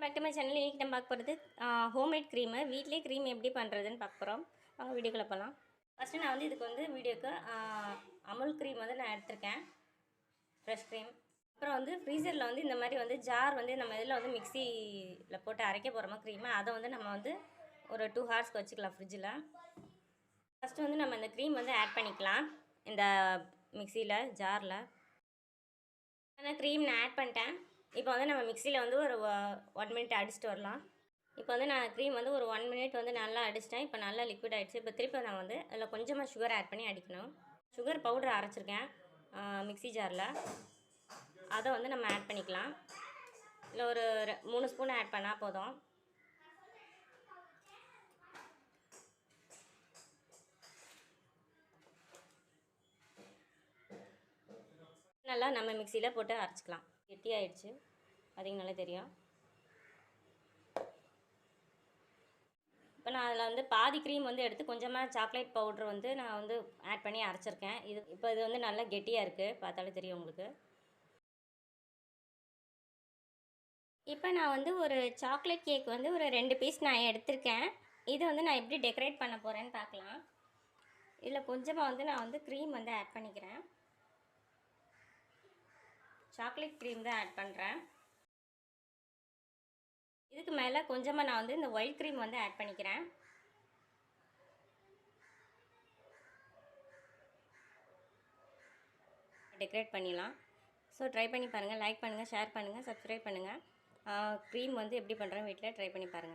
Back to my channel. இன்றைக்கி நம்ம பார்க்க போகிறது ஹோம்மேட் க்ரீமு. வீட்லேயே க்ரீம் எப்படி பண்ணுறதுன்னு பார்க்க போகிறோம். வாங்க வீடியோக்குள்ளே போகலாம். ஃபஸ்ட்டு நான் வந்து இதுக்கு வந்து வீடியோக்கு அமுல் க்ரீம் வந்து நான் எடுத்திருக்கேன், ஃப்ரெஷ் க்ரீம். அப்புறம் வந்து ஃப்ரீசரில் வந்து இந்த மாதிரி வந்து ஜார் வந்து நம்ம இதில் வந்து மிக்சியில் போட்டு அரைக்க போகிறோமா க்ரீமை, அதை வந்து நம்ம வந்து ஒரு 2 ஹார்ஸ்க்கு வச்சுக்கலாம் ஃப்ரிட்ஜில். ஃபஸ்ட்டு வந்து நம்ம இந்த க்ரீம் வந்து ஆட் பண்ணிக்கலாம் இந்த மிக்சியில் ஜாரில். அந்த க்ரீம் நான் ஆட் பண்ணிட்டேன். இப்போ வந்து நம்ம மிக்சியில் வந்து ஒரு 1 மினிட் அடிச்சுட்டு வரலாம். இப்போ வந்து நான் க்ரீம் வந்து ஒரு 1 மினிட் வந்து நல்லா அடிச்சிட்டேன். இப்போ நல்லா லிக்விட் ஆகிடுச்சு. இப்போ திருப்பி நான் வந்து அதில் கொஞ்சமாக சுகர் ஆட் பண்ணி அடிக்கணும். சுகர் பவுடர் அரைச்சிருக்கேன் மிக்சி ஜாரில், அதை வந்து நம்ம ஆட் பண்ணிக்கலாம். இல்லை ஒரு 3 ஸ்பூன் ஆட் பண்ணால் போதும். நல்லா நம்ம மிக்சியில் போட்டு அரைச்சிக்கலாம். கெட்டியாகிடுச்சு, பார்த்தீங்கனாலே தெரியும். இப்போ நான் அதில் வந்து பாதி க்ரீம் வந்து எடுத்து கொஞ்சமாக சாக்லேட் பவுட்ரு வந்து நான் வந்து ஆட் பண்ணி அரைச்சிருக்கேன். இப்போ இது வந்து நல்லா கெட்டியாக இருக்குது, பார்த்தாலே தெரியும் உங்களுக்கு. இப்போ நான் வந்து ஒரு சாக்லேட் கேக் வந்து ஒரு 2 பீஸ் நான் எடுத்திருக்கேன். இதை வந்து நான் எப்படி டெக்கரேட் பண்ண போகிறேன்னு பார்க்கலாம். இதில் கொஞ்சமாக வந்து நான் வந்து க்ரீம் வந்து ஆட் பண்ணிக்கிறேன். சாக்லேட் க்ரீம் தான் ஆட் பண்ணுறேன். இதுக்கு மேலே கொஞ்சமாக நான் வந்து இந்த ஒயிட் க்ரீம் வந்து ஆட் பண்ணிக்கிறேன். டெக்கரேட் பண்ணிடலாம். ஸோ ட்ரை பண்ணி பாருங்கள், லைக் பண்ணுங்கள், ஷேர் பண்ணுங்கள், சப்ஸ்கிரைப் பண்ணுங்கள். க்ரீம் வந்து எப்படி பண்ணுறேன் வீட்டில் ட்ரை பண்ணி பாருங்கள்.